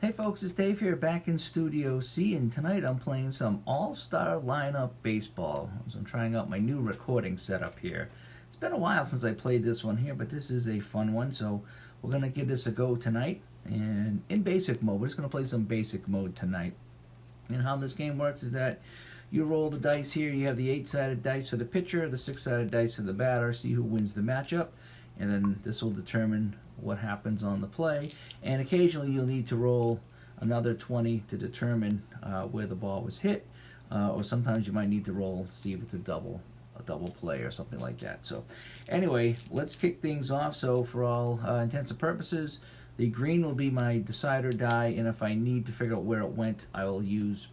Hey folks, it's Dave here back in Studio C, and tonight I'm playing some All-Star Lineup Baseball. So I'm trying out my new recording setup here. It's been a while since I played this one here, but this is a fun one, so we're going to give this a go tonight. And in basic mode, we're just going to play some basic mode tonight. And how this game works is that you roll the dice here. You have the 8-sided dice for the pitcher, the 6-sided dice for the batter, see who wins the matchup, and then this will determine what happens on the play. And occasionally you'll need to roll another 20 to determine where the ball was hit, or sometimes you might need to roll, see if it's a double play or something like that. So anyway, let's kick things off. So for all intents and purposes, the green will be my decider die, and if I need to figure out where it went, I will use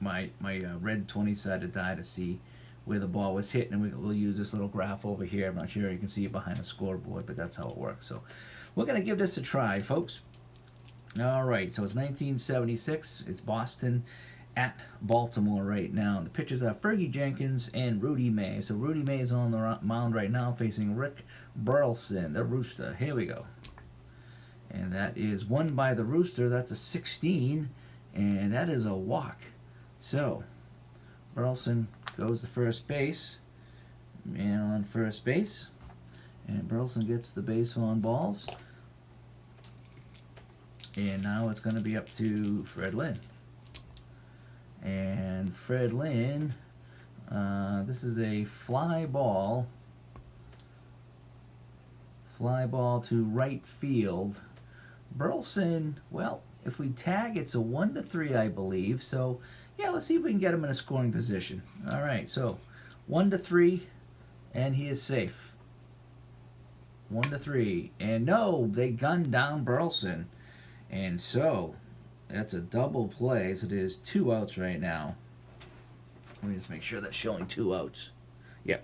my red 20-sided die to see where the ball was hit, and we'll use this little graph over here. I'm not sure you can see it behind the scoreboard, but that's how it works. So we're going to give this a try, folks. All right, so it's 1976. It's Boston at Baltimore right now. The pitchers are Fergie Jenkins and Rudy May. So Rudy May is on the mound right now facing Rick Burleson, the Rooster. Here we go. And that is won by the Rooster. That's a 16, and that is a walk. So Burleson goes to first base, man on first base, and Burleson gets the base on balls. And now it's going to be up to Fred Lynn. And Fred Lynn, this is a fly ball to right field. Burleson, well, if we tag, it's a 1-3, I believe. So yeah, let's see if we can get him in a scoring position. All right, so 1-3, and he is safe. 1-3, and no, they gunned down Burleson, and so that's a double play. So there's 2 outs right now. Let me just make sure that's showing 2 outs. Yep,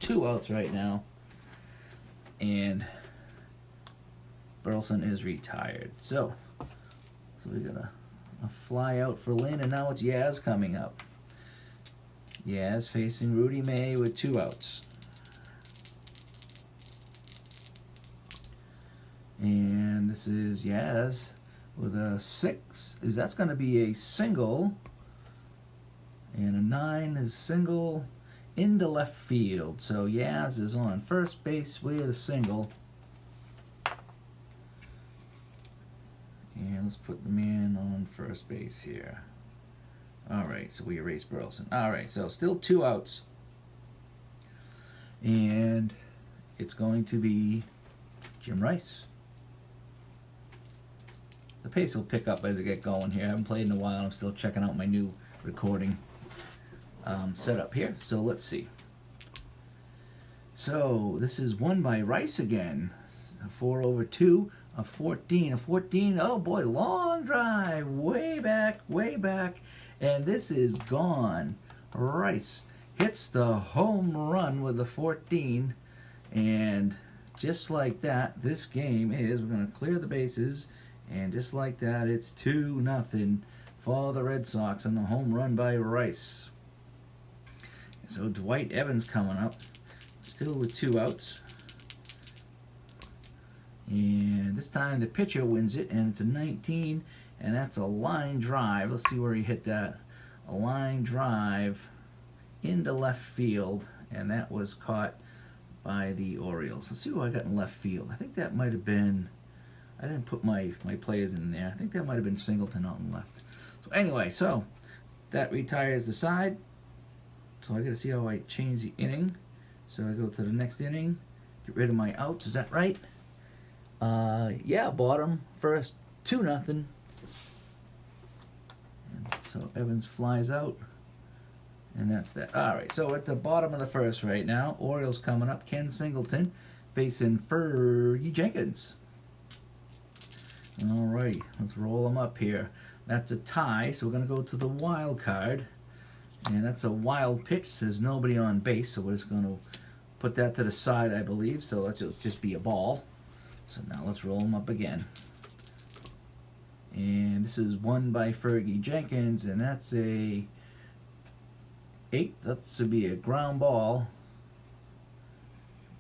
2 outs right now, and Burleson is retired. So we got a fly out for Lynn, and now it's Yaz coming up. Yaz facing Rudy May with 2 outs. And this is Yaz with a 6. That's going to be a single. And a 9 is single into left field. So Yaz is on first base with a single. And let's put the man on first base here. All right, so we erase Burleson. All right, so still 2 outs. And it's going to be Jim Rice. The pace will pick up as I get going here. I haven't played in a while. I'm still checking out my new recording setup here. So let's see. So this is won by Rice again. 4/2. A 14, oh boy, long drive, way back, and this is gone. Rice hits the home run with the 14, and just like that, this game is, we're going to clear the bases, and just like that, it's 2-0 for the Red Sox on the home run by Rice. So Dwight Evans coming up, still with 2 outs. And this time the pitcher wins it, and it's a 19, and that's a line drive. Let's see where he hit that. A line drive into left field, and that was caught by the Orioles. Let's see who I got in left field. I think that might have been, I didn't put my players in there. I think that might have been Singleton out in left. So anyway, so that retires the side. So I got to see how I change the inning. So I go to the next inning, get rid of my outs. Is that right? Yeah, bottom first, 2-0. So Evans flies out, and that's that. All right, so at the bottom of the first right now, Orioles coming up. Ken Singleton facing Fergie Jenkins. All right, let's roll them up here. That's a tie, so we're going to go to the wild card, and that's a wild pitch. There's nobody on base, so we're just going to put that to the side, I believe. So let's just be a ball. So now let's roll them up again. And this is won by Fergie Jenkins, and that's a 8. That's to be a ground ball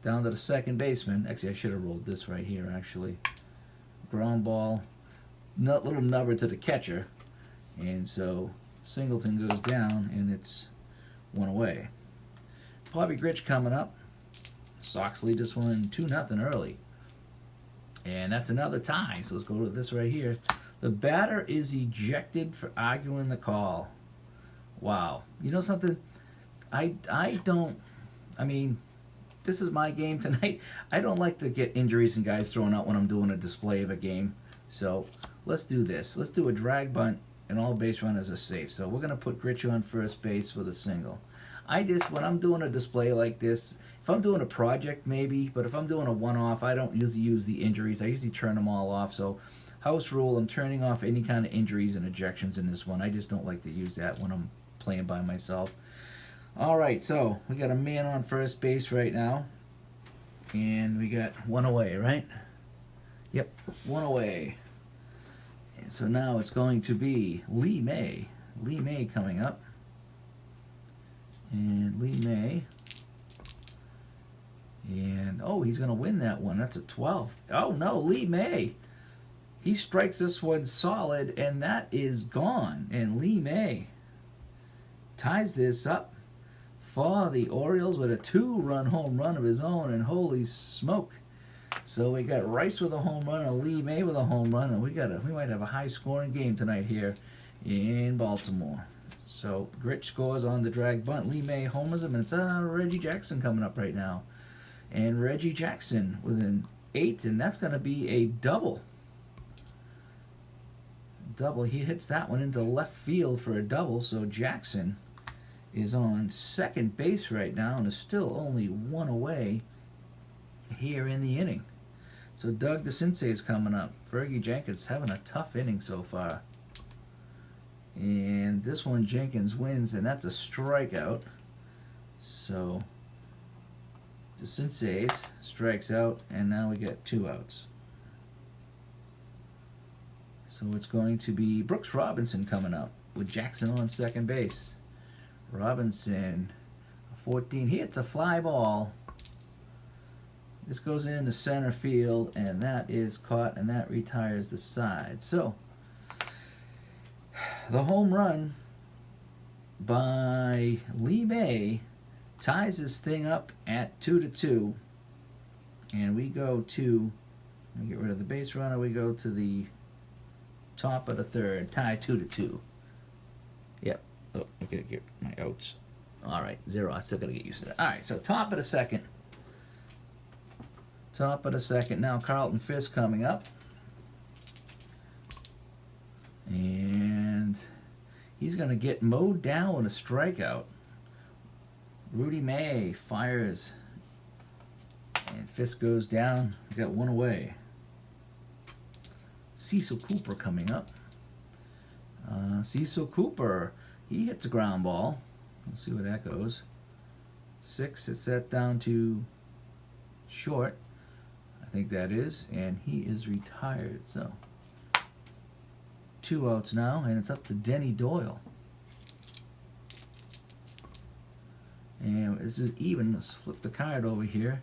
down to the second baseman. Actually, I should have rolled this right here, actually. Ground ball little nubber to the catcher, and so Singleton goes down, and it's one away. Bobby Grich coming up. Sox lead this one 2-0 early. And that's another tie. So let's go to this right here. The batter is ejected for arguing the call. Wow. You know something? I mean, this is my game tonight. I don't like to get injuries and guys thrown out when I'm doing a display of a game. So let's do this. Let's do a drag bunt, and all base runners are safe. So we're going to put Gritch on first base with a single. When I'm doing a display like this, if I'm doing a project maybe, but if I'm doing a one-off, I don't usually use the injuries. I usually turn them all off. So house rule, I'm turning off any kind of injuries and ejections in this one. I just don't like to use that when I'm playing by myself. All right, so we got a man on first base right now, and we got one away, right? Yep, one away. And so now it's going to be Lee May. Lee May coming up. And Lee May. And, oh, he's going to win that one. That's a 12. Oh, no, Lee May. He strikes this one solid, and that is gone. And Lee May ties this up for the Orioles with a 2-run home run of his own, and holy smoke. So we got Rice with a home run and Lee May with a home run, and we might have a high-scoring game tonight here in Baltimore. So Gritch scores on the drag bunt. Lee May homers him, and it's Reggie Jackson coming up right now. And Reggie Jackson with an 8, and that's going to be a double. He hits that one into left field for a double, so Jackson is on second base right now and is still only one away here in the inning. So Doug DeCinces is coming up. Fergie Jenkins having a tough inning so far. And this one Jenkins wins, and that's a strikeout. So DeCinces strikes out, and now we get 2 outs. So it's going to be Brooks Robinson coming up with Jackson on second base. Robinson, 14. He hits a fly ball. This goes into center field, and that is caught, and that retires the side. So the home run by Lee May ties this thing up at 2-2. And we go to, let me get rid of the base runner, we go to the top of the third, tie 2-2. Yep. Oh, I gotta get my outs. All right, 0. I still gotta get used to that. All right, so top of the second. Top of the second. Now Carlton Fisk coming up. And he's gonna get mowed down with a strikeout. Rudy May fires. And Fisk goes down. We got one away. Cecil Cooper coming up. Cecil Cooper. He hits a ground ball. We'll see where that goes. 6 hits that down to short. I think that is. And he is retired. So 2 outs now. And it's up to Denny Doyle. And this is even. Let's flip the card over here.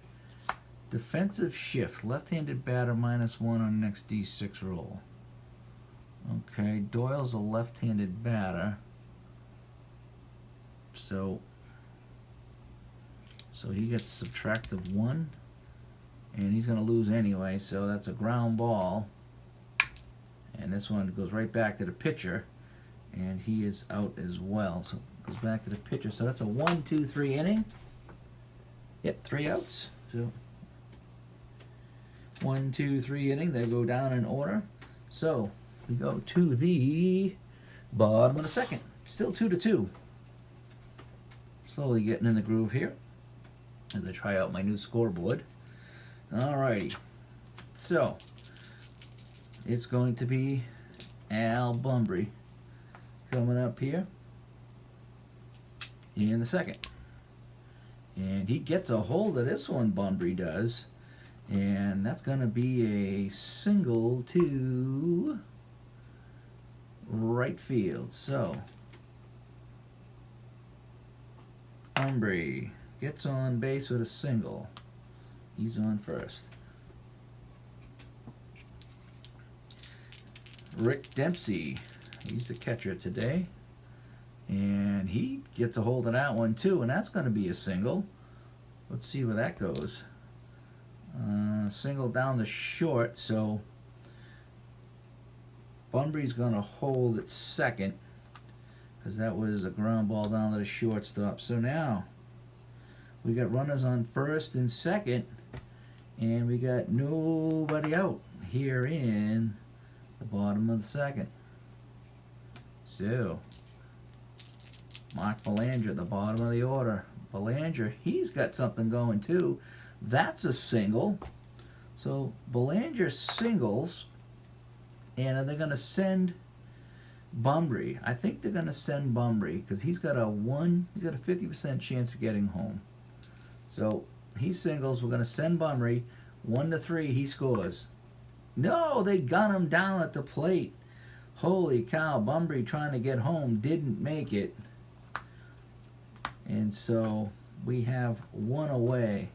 Defensive shift. Left-handed batter -1 on next D6 roll. Okay. Doyle's a left-handed batter. So he gets subtractive 1, and he's going to lose anyway, so that's a ground ball. And this one goes right back to the pitcher, and he is out as well. So it goes back to the pitcher. So that's a 1, 2, 3 inning. Yep, 3 outs. So 1, 2, 3 inning. They go down in order. So we go to the bottom of the second. Still 2-2. Slowly getting in the groove here as I try out my new scoreboard. Alrighty. So it's going to be Al Bunbury coming up here in the second. And he gets a hold of this one, Bunbury does. And that's going to be a single to right field. So Bunbury gets on base with a single. He's on first. Rick Dempsey. He's the catcher today. And he gets a hold of that one too, and that's going to be a single. Let's see where that goes. Single down the short, so Bunbury's going to hold at second because that was a ground ball down to the shortstop. So now we got runners on first and second, and we got nobody out here in the bottom of the second. So Mark Belanger, the bottom of the order. Belanger, he's got something going too. That's a single. So Belanger singles, and they're going to send Bunbury. I think they're going to send Bunbury because he's got a 50% chance of getting home. So he singles. We're going to send Bunbury 1-3. He scores. No, they gun him down at the plate. Holy cow! Bunbury trying to get home didn't make it. And so we have one away.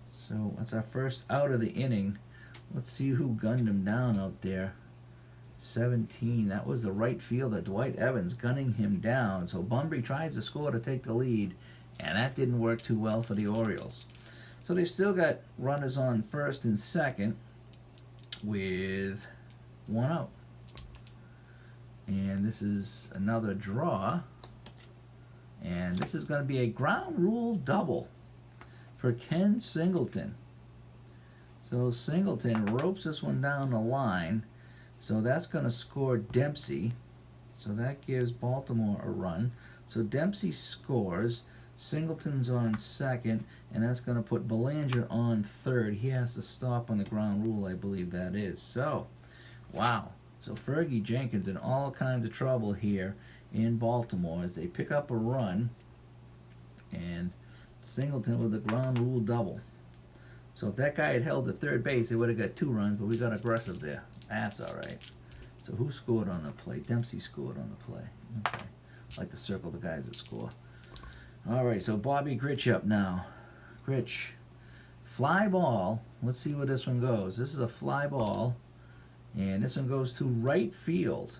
So that's our first out of the inning. Let's see who gunned him down out there. 17. That was the right fielder, Dwight Evans, gunning him down. So Bunbury tries to score to take the lead, and that didn't work too well for the Orioles. So they still got runners on first and second with one out. And this is another draw. And this is going to be a ground rule double for Ken Singleton. So Singleton ropes this one down the line. So that's going to score Dempsey. So that gives Baltimore a run. So Dempsey scores. Singleton's on second. And that's going to put Belanger on third. He has to stop on the ground rule, I believe that is. So, wow. So Fergie Jenkins in all kinds of trouble here in Baltimore as they pick up a run. And Singleton with a ground rule double. So if that guy had held at third base, they would have got 2 runs, but we got aggressive there. That's all right. So who scored on the play? Dempsey scored on the play. Okay. I like to circle the guys that score. All right, so Bobby Grich up now. Grich. Fly ball. Let's see where this one goes. This is a fly ball, and this one goes to right field.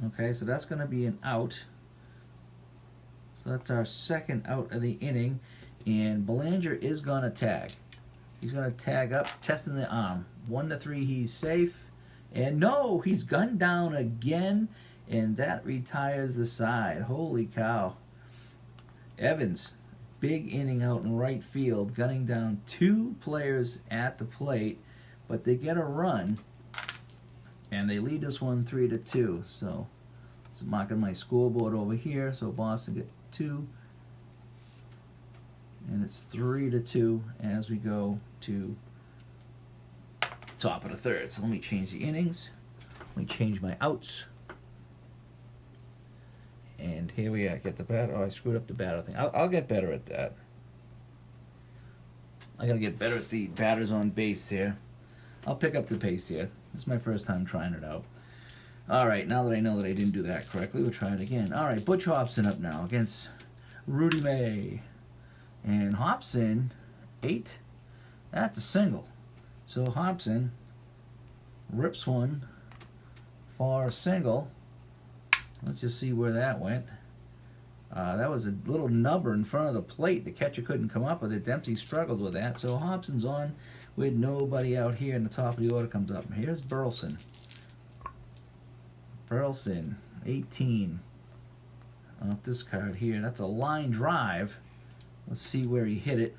Okay, so that's going to be an out. So that's our second out of the inning. And Belanger is going to tag. He's going to tag up, testing the arm. 1-3, he's safe. And no, he's gunned down again. And that retires the side. Holy cow. Evans, big inning out in right field, gunning down 2 players at the plate. But they get a run. And they lead this one 3-2. So, marking my scoreboard over here. So Boston get 2. And it's 3-2 as we go to top of the third. So let me change the innings. Let me change my outs. And here we are. Get the bat. Oh, I screwed up the batter thing. I'll get better at that. I gotta get better at the batters on base here. I'll pick up the pace here. This is my first time trying it out. All right, now that I know that I didn't do that correctly, we'll try it again. All right, Butch Hobson up now against Rudy May. And Hobson, 8. That's a single. So Hobson rips one for a single. Let's just see where that went. That was a little nubber in front of the plate. The catcher couldn't come up with it. Dempsey struggled with that. So Hobson's on with nobody out here, and the top of the order comes up. Here's Burleson. Burleson, 18. Off this card here. That's a line drive. Let's see where he hit it.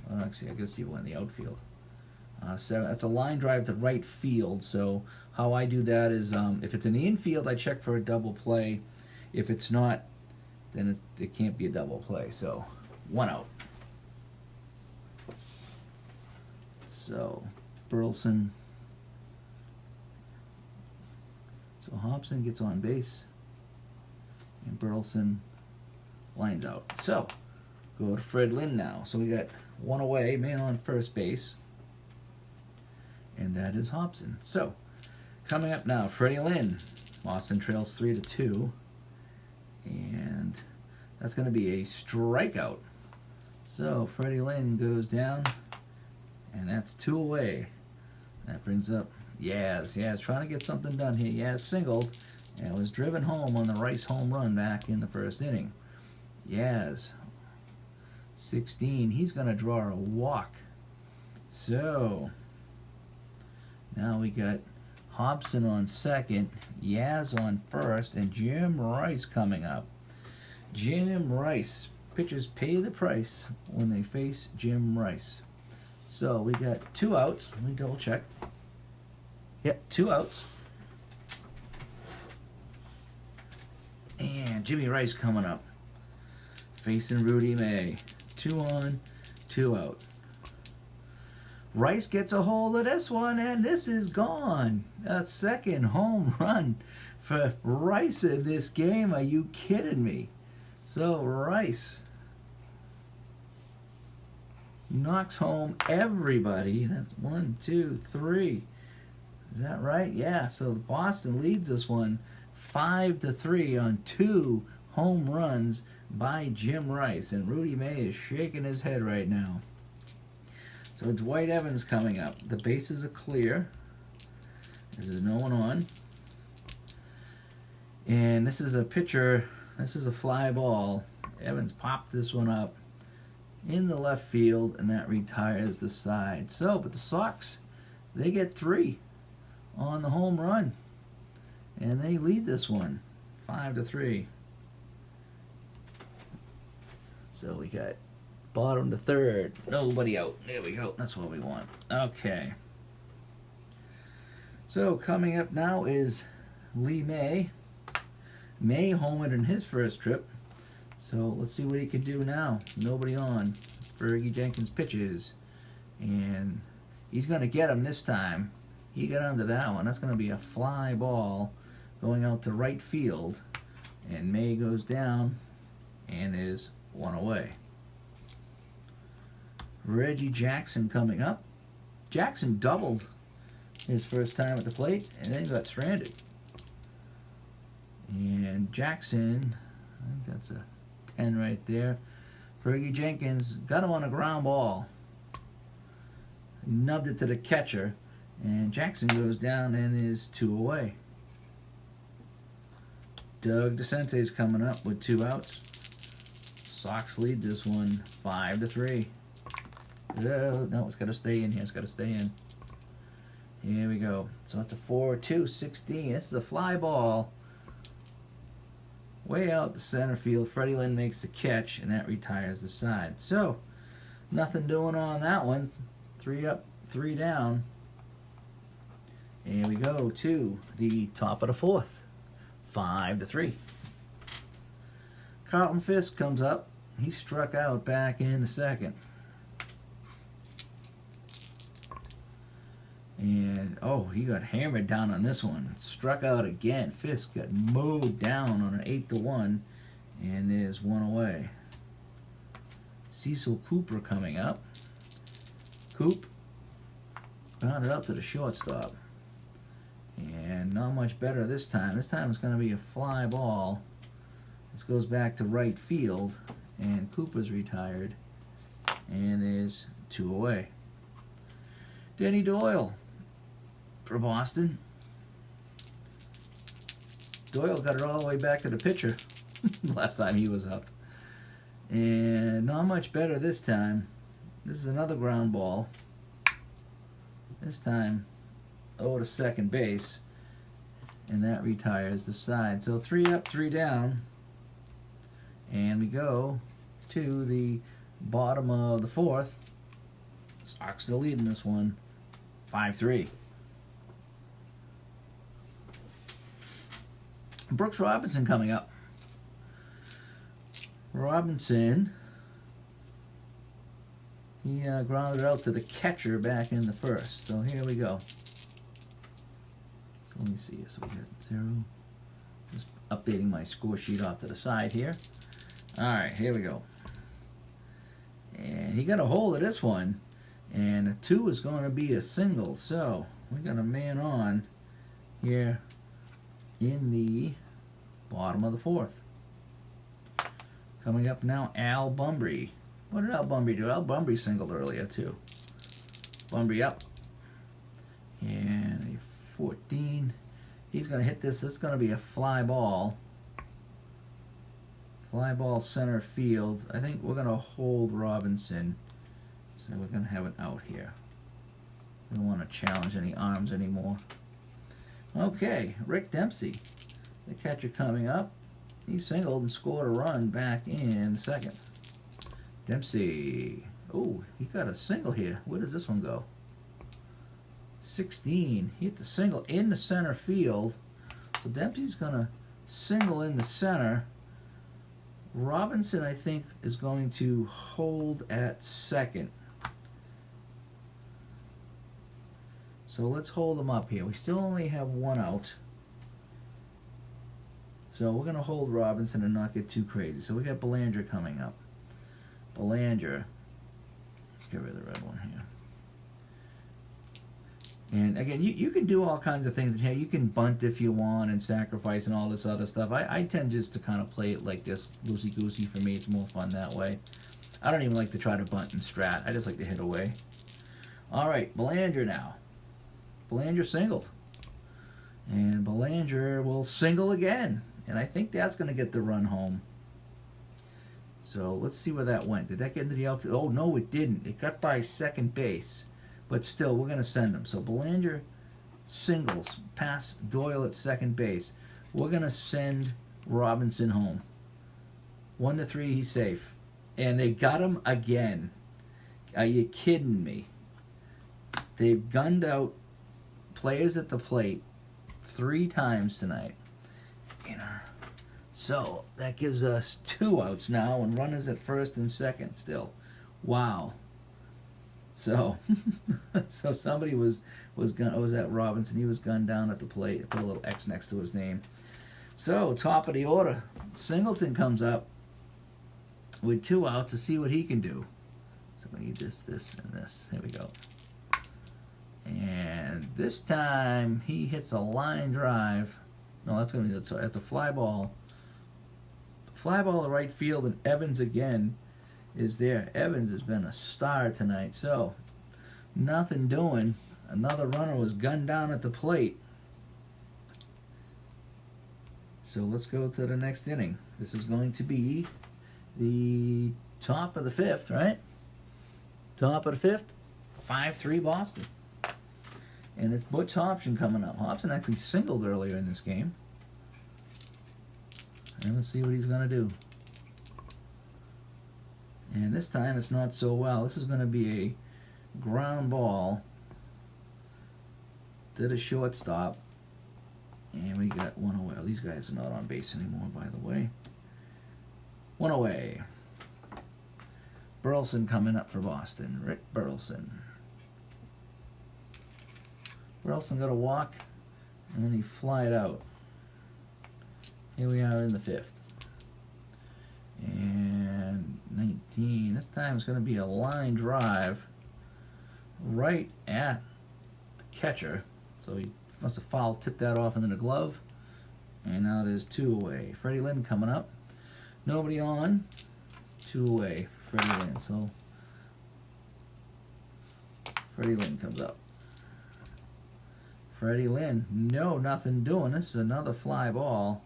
Well, actually, I guess he went in the outfield. 7. That's a line drive to right field. So how I do that is, if it's in the infield, I check for a double play. If it's not, then it can't be a double play. So 1 out. So Burleson. So Hobson gets on base, and Burleson lines out. So go to Fred Lynn now. So we got 1 away, man on first base, and that is Hobson. So coming up now, Freddie Lynn. Boston trails 3-2, and that's going to be a strikeout. So Freddie Lynn goes down, and that's 2 away. That brings up Yaz. Yaz trying to get something done here. Yaz singled and was driven home on the Rice home run back in the first inning. Yaz, 16. He's going to draw a walk. So, now we got Hobson on second, Yaz on first, and Jim Rice coming up. Jim Rice. Pitchers pay the price when they face Jim Rice. So we got 2 outs. Let me double check. Yep, 2 outs. And Jimmy Rice coming up. Facing Rudy May. 2 on, 2 out. Rice gets a hold of this one, and this is gone. A second home run for Rice in this game. Are you kidding me? So Rice knocks home everybody. That's 1, 2, 3. Is that right? Yeah. So Boston leads this one 5-3 on 2 home runs by Jim Rice, and Rudy May is shaking his head right now. So Dwight Evans coming up. The bases are clear. There's no one on. And this is a pitcher. This is a fly ball. Evans popped this one up in the left field, and that retires the side. So, but the Sox, they get 3 on the home run, and they lead this one 5-3. So we got bottom to third, nobody out. There we go. That's what we want. Okay. So coming up now is Lee May. May homered in his first trip. So let's see what he can do now. Nobody on. Fergie Jenkins pitches. And he's going to get him this time. He got under that one. That's going to be a fly ball going out to right field. And May goes down and is 1 away. Reggie Jackson coming up. Jackson doubled his first time at the plate and then got stranded. And Jackson, I think that's a 10 right there. Fergie Jenkins got him on a ground ball. He nubbed it to the catcher, and Jackson goes down and is 2 away. Doug DeCente's coming up with 2 outs. Sox lead this one 5-3. No, it's got to stay in here. It's got to stay in. Here we go. So it's a 4-2, 16. This is a fly ball. Way out the center field. Freddie Lynn makes the catch, and that retires the side. So, nothing doing on that one. 3 up, 3 down. And we go to the top of the 4th. 5-3. Carlton Fisk comes up. He struck out back in the second. And, oh, he got hammered down on this one. Struck out again. Fisk got mowed down on an 8-1, and there's 1 away. Cecil Cooper coming up. Coop grounded up to the shortstop. And not much better this time. This time it's going to be a fly ball. This goes back to right field, and Cooper's retired, and there's 2 away. Denny Doyle for Boston. Doyle got it all the way back to the pitcher last time he was up. And not much better this time. This is another ground ball. This time over to second base. And that retires the side. So 3 up, 3 down. And we go to the bottom of the 4th. Sox the lead in this one. 5-3. Brooks Robinson coming up. Robinson, he grounded out to the catcher back in the first. So here we go. So let me see. So we got 0. Just updating my score sheet off to the side here. All right, here we go. And he got a hold of this one. And a 2 is going to be a single. So we got a man on here in the bottom of the 4th. Coming up now, Al Bumbry. What did Al Bumbry do? Al Bumbry singled earlier too. Bumbry up. And a 14. He's going to hit this. It's going to be a fly ball. Fly ball center field. I think we're going to hold Robinson. So we're going to have it out here. We don't want to challenge any arms anymore. Okay, Rick Dempsey, the catcher coming up. He singled and scored a run back in second. Dempsey. Oh, he got a single here. Where does this one go? 16. He hit the single in the center field. So Dempsey's going to single in the center. Robinson, I think, is going to hold at second. So let's hold him up here. We still only have one out. So we're going to hold Robinson and not get too crazy. So we got Belanger coming up. Belanger. Let's get rid of the red one here. And again, you can do all kinds of things in here. You can bunt if you want and sacrifice and all this other stuff. I tend just to kind of play it like this, loosey-goosey. For me, it's more fun that way. I don't even like to try to bunt and strat. I just like to hit away. All right, Belanger now. Belanger singled. And Belanger will single again. And I think that's going to get the run home. So let's see where that went. Did that get into the outfield? Oh, no, it didn't. It got by second base. But still, we're going to send him. So Belanger singles past Doyle at second base. We're going to send Robinson home. 1-3, he's safe. And they got him again. Are you kidding me? They've gunned out players at the plate 3 times tonight. So that gives us 2 outs now and runners at first and second still. Wow. So so somebody was that Robinson. He was gunned down at the plate. Put a little X next to his name. So top of the order, Singleton comes up with 2 outs to see what he can do. So we need this, and this. Here we go. And this time he hits a line drive. No, that's a fly ball. Fly ball to right field, and Evans again is there. Evans has been a star tonight. So nothing doing. Another runner was gunned down at the plate. So let's go to the next inning. This is going to be the top of the 5th, right? Top of the 5th. 5-3 Boston. And it's Butch Hobson coming up. Hobson actually singled earlier in this game. And let's see what he's going to do. And this time it's not so well. This is going to be a ground ball to the shortstop. And we got 1 away. These guys are not on base anymore, by the way. 1 away. Burleson coming up for Boston. Rick Burleson. Burleson got a walk, and then he flied out. Here we are in the 5th. And 19. This time it's going to be a line drive right at the catcher. So he must have tipped that off into the glove. And now there's 2 away. Freddie Lynn coming up. Nobody on. 2 away for Freddie Lynn. So Freddie Lynn comes up. Freddie Lynn, no, nothing doing. This is another fly ball.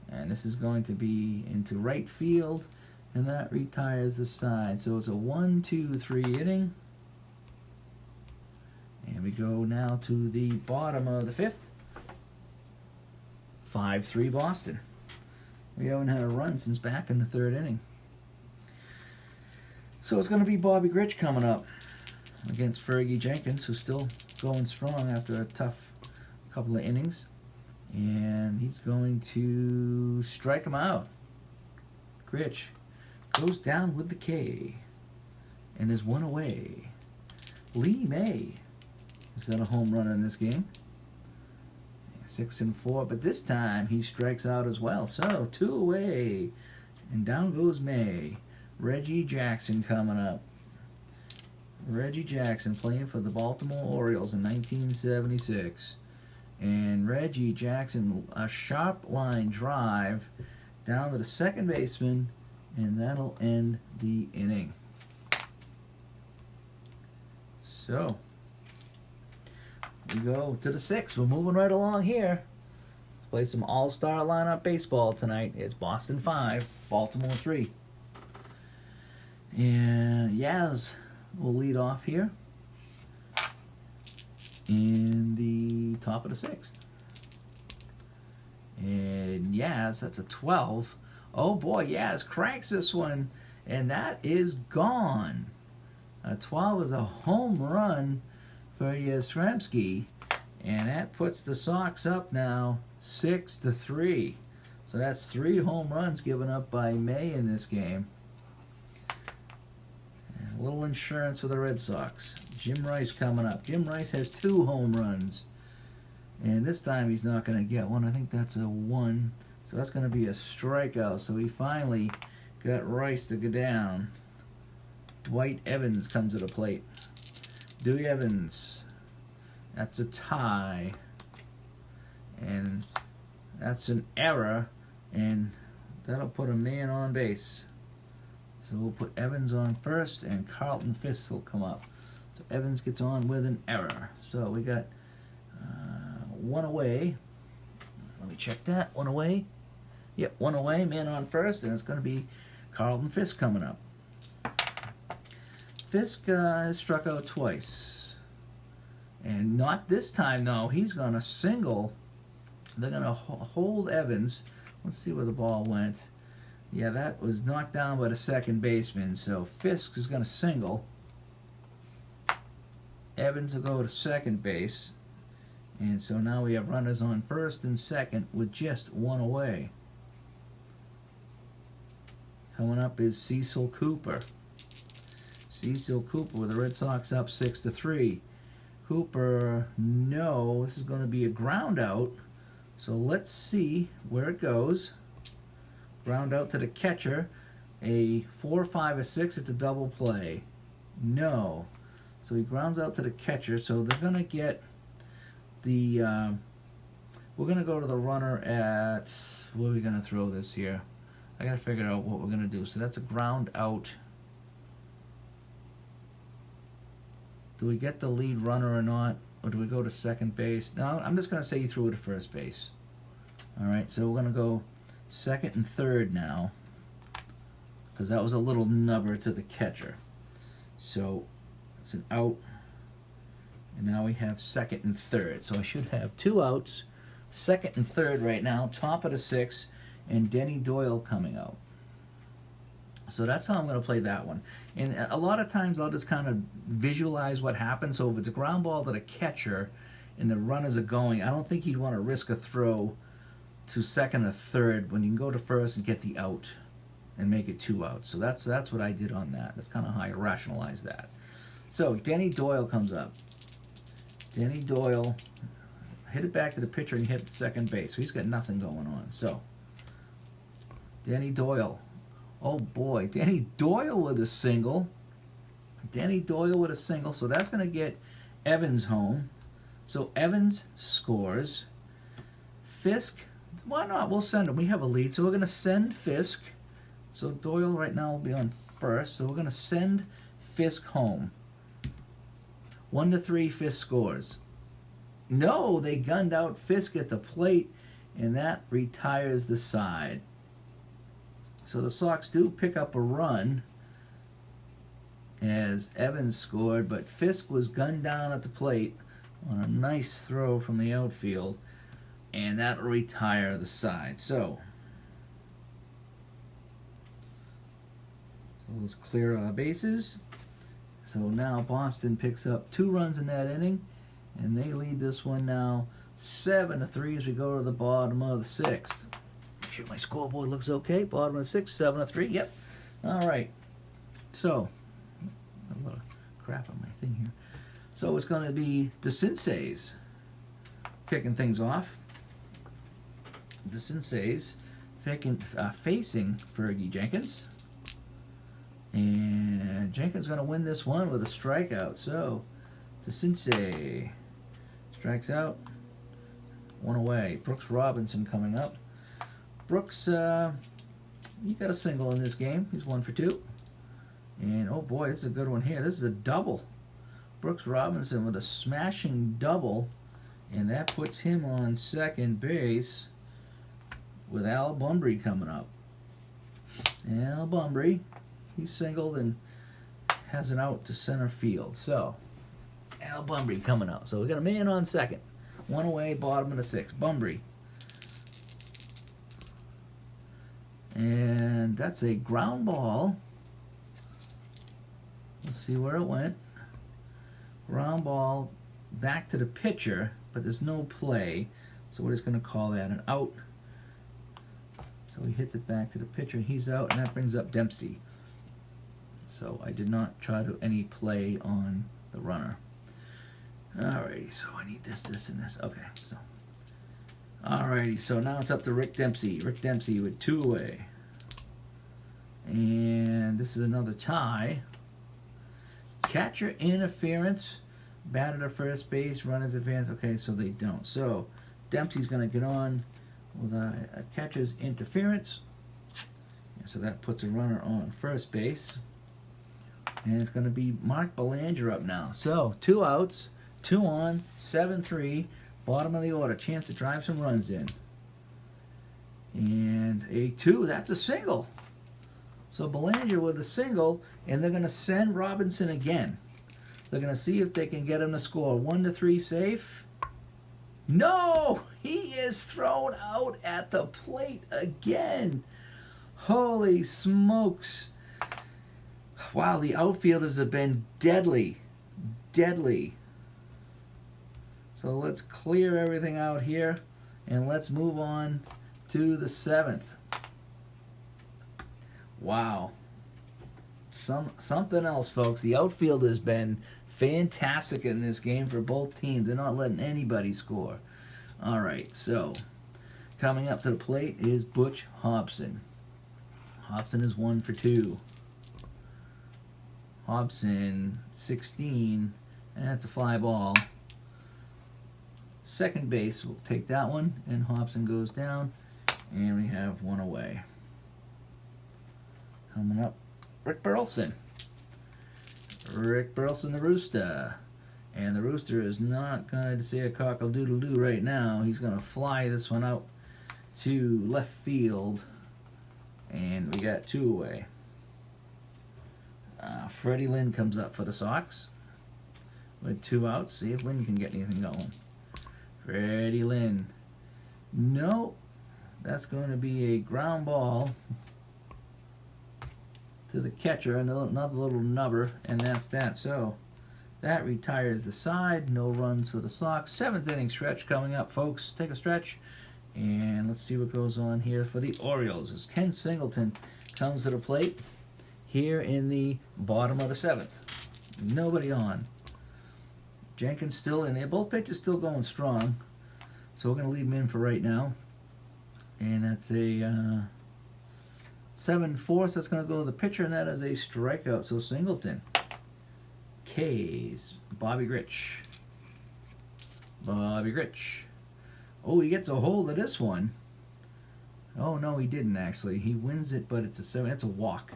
And this is going to be into right field. And that retires the side. So it's a 1-2-3 inning. And we go now to the bottom of the 5th. 5-3 Boston. We haven't had a run since back in the 3rd inning. So it's going to be Bobby Grich coming up against Fergie Jenkins, who's still going strong after a tough couple of innings. And he's going to strike him out. Grich goes down with the K. And there's 1 away. Lee May has got a home run in this game. 6-4, but this time he strikes out as well. So 2 away. And down goes May. Reggie Jackson coming up. Reggie Jackson playing for the Baltimore Orioles in 1976. And Reggie Jackson, a sharp line drive down to the second baseman, and that'll end the inning. So, we go to the 6th. We're moving right along here. Let's play some all-star lineup baseball tonight. It's Boston 5, Baltimore 3. And Yaz will lead off here in the top of the 6th. And Yaz, that's a 12. Oh boy, Yaz cranks this one, and that is gone. A 12 is a home run for Yastrzemski, and that puts the Sox up now 6-3. So that's 3 home runs given up by May in this game. And a little insurance for the Red Sox. Jim Rice coming up. Jim Rice has 2 home runs, and this time he's not going to get one. I think that's a 1. So that's going to be a strikeout. So he finally got Rice to go down. Dwight Evans comes to the plate. Dewey Evans. That's a tie. And that's an error. And that'll put a man on base. So we'll put Evans on first, and Carlton Fisk will come up. So Evans gets on with an error. So we got 1 away. Let me check that. 1 away. Yep, 1 away, man on first, and it's going to be Carlton Fisk coming up. Fisk has struck out twice. And not this time, though. He's going to single. They're going to hold Evans. Let's see where the ball went. Yeah, that was knocked down by the second baseman. So Fisk is going to single. Evans will go to second base. And so now we have runners on first and second with just 1 away. Coming up is Cecil Cooper. Cecil Cooper with the Red Sox up 6-3. Cooper, no, this is going to be a ground out. So let's see where it goes. Ground out to the catcher. A 4, 5, or 6, it's a double play. No. So he grounds out to the catcher. So they're going to get the, we're going to go to the runner at, where are we going to throw this here? I got to figure out what we're going to do. So that's a ground out. Do we get the lead runner or not? Or do we go to second base? No, I'm just going to say you threw it to first base. All right, so we're going to go second and third now, because that was a little nubber to the catcher. So it's an out. And now we have second and third. So I should have 2 outs, second and third right now, top of the 6th, and Denny Doyle coming out. So that's how I'm going to play that one. And a lot of times I'll just kind of visualize what happens. So if it's a ground ball to the catcher and the runners are going, I don't think you'd want to risk a throw to second or third when you can go to first and get the out and make it 2 outs. So that's what I did on that. That's kind of how I rationalize that. So Denny Doyle comes up. Denny Doyle hit it back to the pitcher and hit second base. So he's got nothing going on. So Denny Doyle. Oh boy, Denny Doyle with a single. Denny Doyle with a single. So that's going to get Evans home. So Evans scores. Fisk, why not? We'll send him. We have a lead. So we're going to send Fisk. So Doyle right now will be on first. So we're going to send Fisk home. 1-3, Fisk scores. No, they gunned out Fisk at the plate, and that retires the side. So the Sox do pick up a run as Evans scored, but Fisk was gunned down at the plate on a nice throw from the outfield, and that'll retire the side. So let's clear our bases. So now Boston picks up 2 runs in that inning, and they lead this one now 7-3 as we go to the bottom of the 6th. Make sure my scoreboard looks okay. Bottom of the 6th, 7-3. Yep. All right. So, a lot of crap on my thing here. So it's going to be DeCinces kicking things off. DeCinces facing Fergie Jenkins. And Jenkins going to win this one with a strikeout. So, DeCinces strikes out. 1 away. Brooks Robinson coming up. Brooks, he got a single in this game. He's 1 for 2. And, oh boy, this is a good one here. This is a double. Brooks Robinson with a smashing double And that puts him on second base with Al Bunbury coming up. Al Bunbury, he's singled and has an out to center field. So, Al Bunbury coming up. So we got a man on second. One away, bottom of the sixth. Bunbury. And that's a ground ball. Let's see where it went. Ground ball back to the pitcher, but there's no play. So we're just going to call that an out. So he hits it back to the pitcher, and he's out, and that brings up Dempsey. So I did not try to any play on the runner. Alrighty, so I need this, and this. Okay, so. Alrighty, so now it's up to Rick Dempsey. Rick Dempsey with 2 away. And this is another tie. Catcher interference. Batter to first base, runners advance. Okay, so they don't. So Dempsey's going to get on with a catcher's interference. And so that puts a runner on first base. And it's going to be Mark Belanger up now. So 2 outs, 2 on, 7-3. Bottom of the order. Chance to drive some runs in. And a 2. That's a single. So Belanger with a single. And they're going to send Robinson again. They're going to see if they can get him to score. 1-3 safe. No! He is thrown out at the plate again. Holy smokes. Wow, the outfielders have been deadly. Deadly. So let's clear everything out here, and let's move on to the 7th. Wow. Something else, folks. The outfield has been fantastic in this game for both teams. They're not letting anybody score. All right, so coming up to the plate is Butch Hobson. Hobson is 1 for 2. Hobson, 16, and that's a fly ball. Second base, we'll take that one, and Hobson goes down, and we have 1 away. Coming up, Rick Burleson. Rick Burleson, the Rooster. And the Rooster is not going to say a cockle-doodle-doo right now. He's going to fly this one out to left field, and we got 2 away. Freddie Lynn comes up for the Sox with 2 outs. See if Lynn can get anything going. Freddie Lynn. No, that's going to be a ground ball to the catcher, another little nubber, and that's that. So that retires the side. No runs for the Sox. 7th inning stretch coming up, folks. Take a stretch, and let's see what goes on here for the Orioles as Ken Singleton comes to the plate here in the bottom of the 7th. Nobody on. Jenkins still in there. Both pitchers still going strong. So we're going to leave him in for right now. And that's a 7/4. That's going to go to the pitcher, and that is a strikeout. So Singleton. K's. Bobby Grich. Bobby Grich. Oh, he gets a hold of this one. Oh, no, he didn't, actually. He wins it, but it's a 7. It's a walk.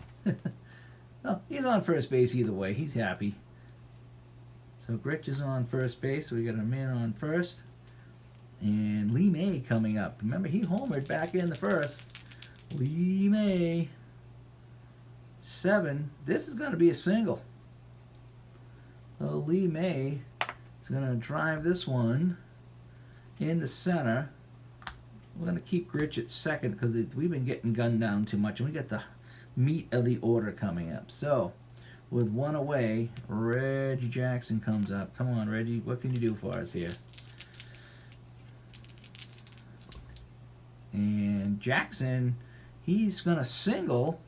Oh, he's on first base either way. He's happy. So Grich is on first base. So we got a man on first. And Lee May coming up. Remember, he homered back in the first. Lee May. 7. This is going to be a single. So Lee May is going to drive this one into center. We're going to keep Grich at second because we've been getting gunned down too much. And we got the meat of the order coming up. So, with 1 away, Reggie Jackson comes up. Come on, Reggie. What can you do for us here? And Jackson, he's going to single.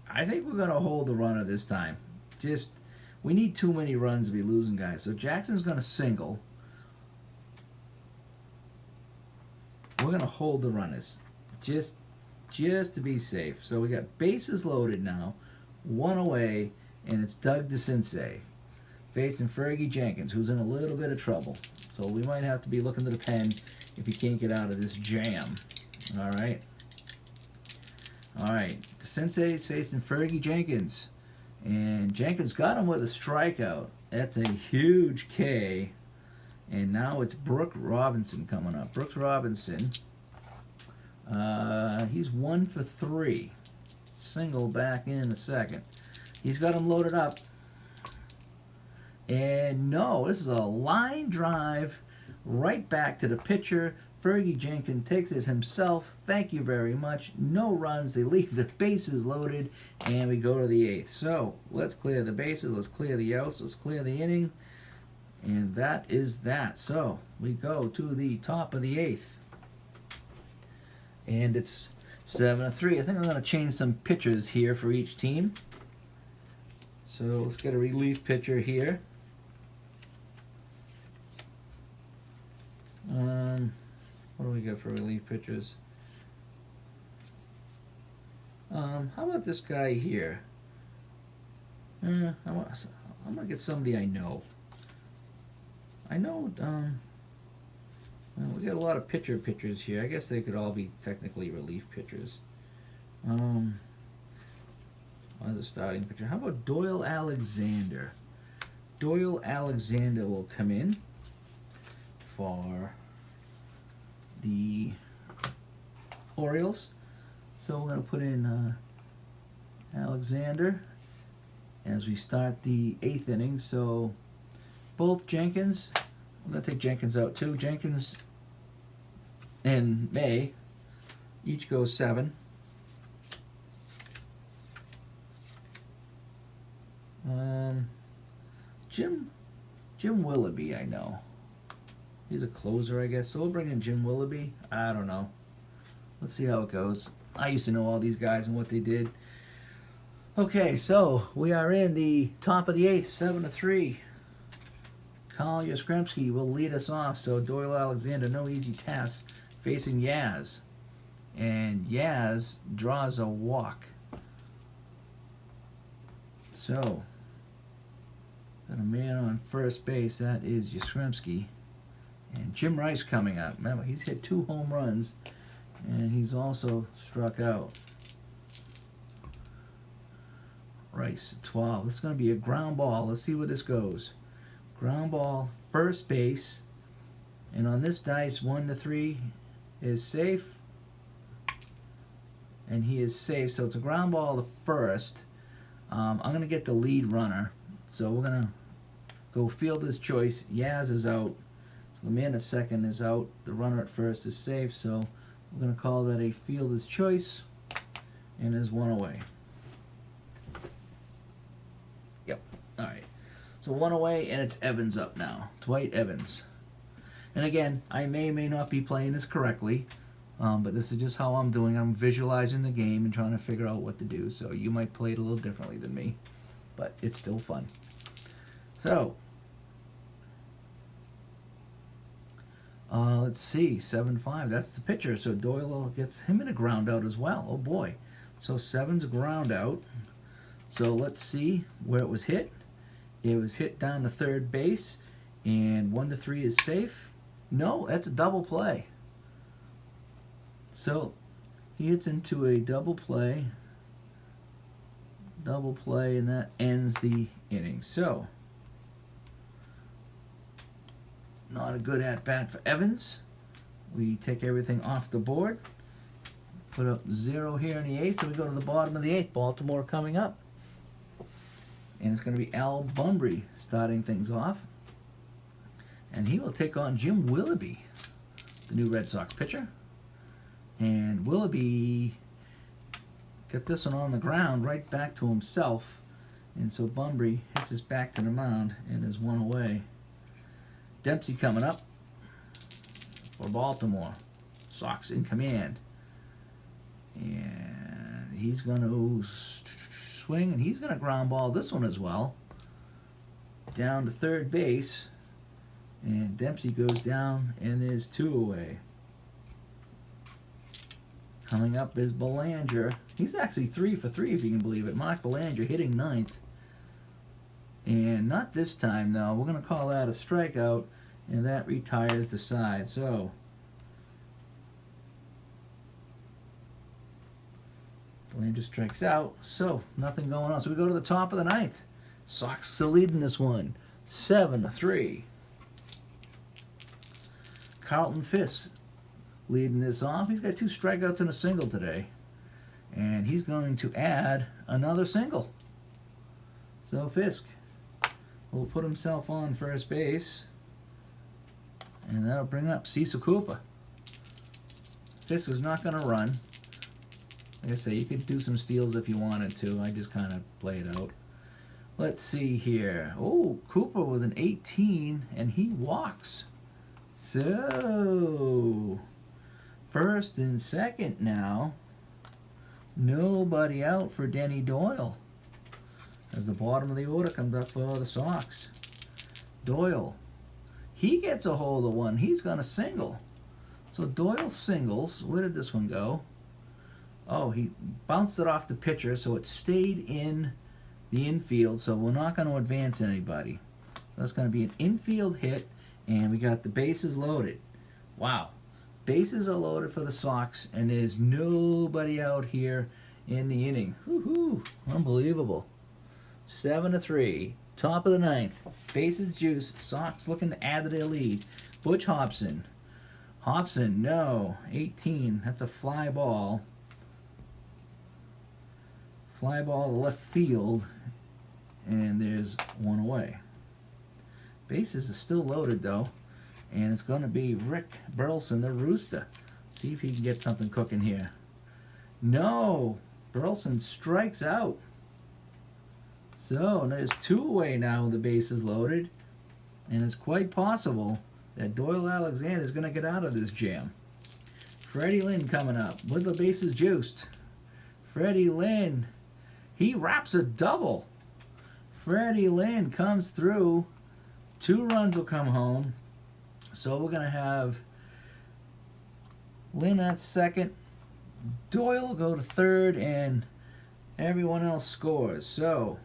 I think we're going to hold the runner this time. We need too many runs to be losing guys. So Jackson's going to single. We're going to hold the runners. Just to be safe. So we got bases loaded now. 1 away, and it's Doug DeCinces facing Fergie Jenkins, who's in a little bit of trouble. So we might have to be looking to the pen if he can't get out of this jam. All right. DeCinces facing Fergie Jenkins. And Jenkins got him with a strikeout. That's a huge K. And now it's Brooke Robinson coming up. Brooks Robinson, he's 1 for 3. Single back in the second. He's got him loaded up. And no, this is a line drive right back to the pitcher. Fergie Jenkins takes it himself. Thank you very much. No runs. They leave the bases loaded, and we go to the 8th. So let's clear the bases. Let's clear the outs. Let's clear the inning. And that is that. So we go to the top of the 8th. And it's 7-3. I think I'm going to change some pitchers here for each team. So let's get a relief pitcher here. What do we got for relief pitchers? How about this guy here? I'm gonna get somebody I know. Well, we got a lot of pitchers here. I guess they could all be technically relief pitchers. As a starting pitcher, how about Doyle Alexander? Doyle Alexander will come in for the Orioles. So we're going to put in Alexander as we start the 8th inning. So both Jenkins, I'm going to take Jenkins out too. Jenkins and May each go 7. Jim Willoughby, I know. He's a closer, I guess. So we'll bring in Jim Willoughby. I don't know. Let's see how it goes. I used to know all these guys and what they did. Okay, so we are in the top of the 8th, 7-3. Carl Yastrzemski will lead us off. So Doyle Alexander, no easy task, facing Yaz. And Yaz draws a walk. So, got a man on first base. That is Yastrzemski. And Jim Rice coming up. Remember, he's hit 2 home runs, and he's also struck out. Rice, 12. This is going to be a ground ball. Let's see where this goes. Ground ball, first base. And on this dice, 1-3 is safe. And he is safe. So it's a ground ball to first. I'm going to get the lead runner. So we're going to go fielder's choice. Yaz is out. So the man at second is out. The runner at first is safe. So we're going to call that a fielder's choice. And there's 1 away. Yep. All right. So 1 away, and it's Evans up now. Dwight Evans. And again, I may or may not be playing this correctly. But this is just how I'm doing. I'm visualizing the game and trying to figure out what to do. So you might play it a little differently than me. But it's still fun. So, let's see. 7-5. That's the pitcher. So Doyle gets him in a ground out as well. Oh boy. So 7's a ground out. So let's see where it was hit. It was hit down to third base. And 1-3 is safe. No, that's a double play. So he hits into a double play, and that ends the inning. So, not a good at-bat for Evans. We take everything off the board, put up 0 here in the 8th, so we go to the bottom of the 8th. Baltimore coming up. And it's going to be Al Bunbury starting things off. And he will take on Jim Willoughby, the new Red Sox pitcher. And Willoughby got this one on the ground right back to himself. And so Bunbury hits his back to the mound and is 1 away. Dempsey coming up for Baltimore. Sox in command. And he's going to swing, and he's going to ground ball this one as well. Down to third base. And Dempsey goes down and is 2 away. Coming up is Belanger. He's actually 3 for 3, if you can believe it. Mark Belanger hitting 9th. And not this time, though. We're going to call that a strikeout, and that retires the side. So, Belanger strikes out. So, nothing going on. So, we go to the top of the 9th. Sox still leading this one, 7-3. Carlton Fisk leading this off. He's got 2 strikeouts and a single today. And he's going to add another single. So Fisk will put himself on first base. And that'll bring up Cecil Cooper. Fisk is not going to run. Like I say, you could do some steals if you wanted to. I just kind of play it out. Let's see here. Oh, Cooper with an 18, and he walks. So, first and second now. Nobody out for Denny Doyle. As the bottom of the order comes up for the Sox. Doyle. He gets a hold of one. He's going to single. So Doyle singles. Where did this one go? Oh, he bounced it off the pitcher, so it stayed in the infield, so we're not going to advance anybody. That's going to be an infield hit, and we got the bases loaded. Wow. Bases are loaded for the Sox, and there's nobody out here in the inning. Woohoo! Unbelievable. 7-3. Top of the 9th. Bases juice. Sox looking to add to their lead. Butch Hobson. Hobson, no. 18. That's a fly ball. Fly ball to left field. And there's one away. Bases are still loaded, though. And it's going to be Rick Burleson, the Rooster. See if he can get something cooking here. No! Burleson strikes out. So there's 2 away now with the bases loaded. And it's quite possible that Doyle Alexander is going to get out of this jam. Freddie Lynn coming up with the bases juiced. Freddie Lynn, he wraps a double. Freddie Lynn comes through. 2 runs will come home. So we're going to have Lynn at second. Doyle will go to third, and everyone else scores. So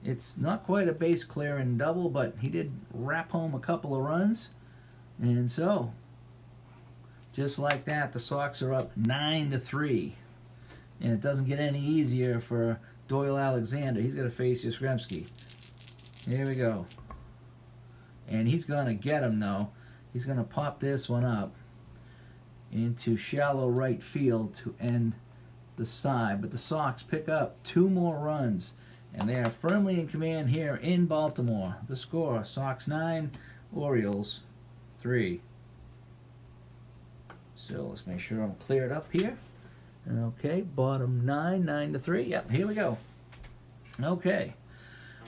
it's not quite a base clearing double, but he did wrap home a couple of runs. And so, just like that, the Sox are up 9-3. And it doesn't get any easier for Doyle Alexander. He's got to face Yastrzemski. Here we go. And he's going to get him, though. He's going to pop this one up into shallow right field to end the side. But the Sox pick up 2 more runs. And they are firmly in command here in Baltimore. The score, Sox 9, Orioles 3. So let's make sure I'm cleared up here. Okay, bottom 9, 9-3. Yep, here we go. Okay.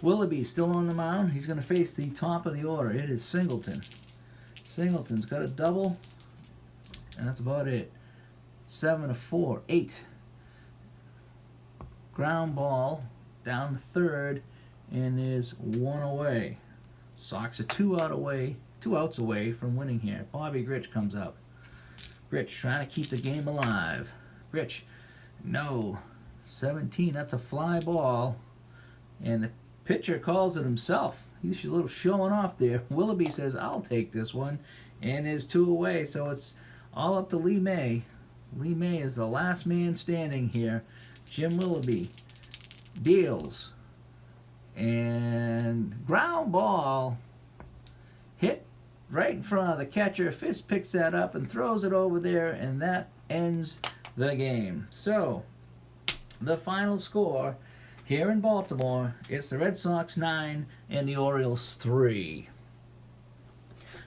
Willoughby's still on the mound. He's going to face the top of the order. It is Singleton. Singleton's got a double, and that's about it. 7-4, 8. Ground ball down the third, and there's 1 away. Sox are 2 outs away from winning here. Bobby Grich comes up. Grich trying to keep the game alive. Grich, no. 17, that's a fly ball, and the pitcher calls it himself. He's a little showing off there. Willoughby says, I'll take this one. And there's 2 away, so it's all up to Lee May. Lee May is the last man standing here. Jim Willoughby deals. And ground ball hit right in front of the catcher. Fisk picks that up and throws it over there, and that ends the game. So, the final score here in Baltimore, it's the Red Sox 9 and the Orioles 3.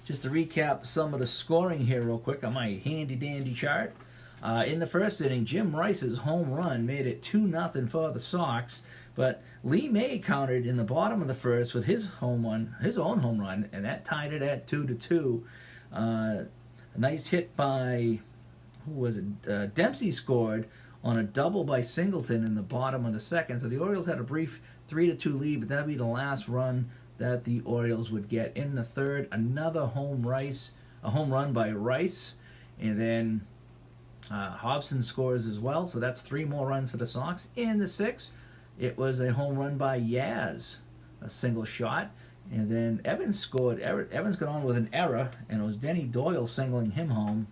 Just to recap some of the scoring here real quick on my handy-dandy chart. In the first inning, Jim Rice's home run made it 2-0 for the Sox, but Lee May countered in the bottom of the first with his own home run, and that tied it at 2-2. A nice hit by, who was it? Dempsey scored on a double by Singleton in the bottom of the second. So the Orioles had a brief 3-2 lead, but that'd be the last run that the Orioles would get. In the third, another home run by Rice, and then Hobson scores as well. So that's 3 more runs for the Sox. In the sixth, it was a home run by Yaz, a single shot, and then Evans scored. Evans got on with an error, and it was Denny Doyle singling him home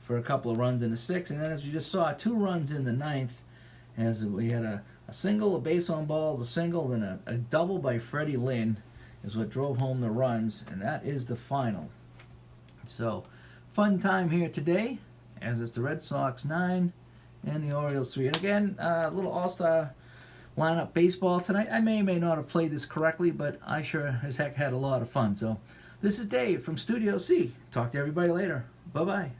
for a couple of runs in the sixth. And then, as we just saw, 2 runs in the ninth, as we had a single, a base on balls, a single, and a double by Freddie Lynn. is what drove home the runs, and that is the final. So, fun time here today, as it's the Red Sox 9 and the Orioles 3. And again, a little all-star lineup baseball tonight. I may or may not have played this correctly, but I sure as heck had a lot of fun. So, this is Dave from Studio C. Talk to everybody later. Bye-bye.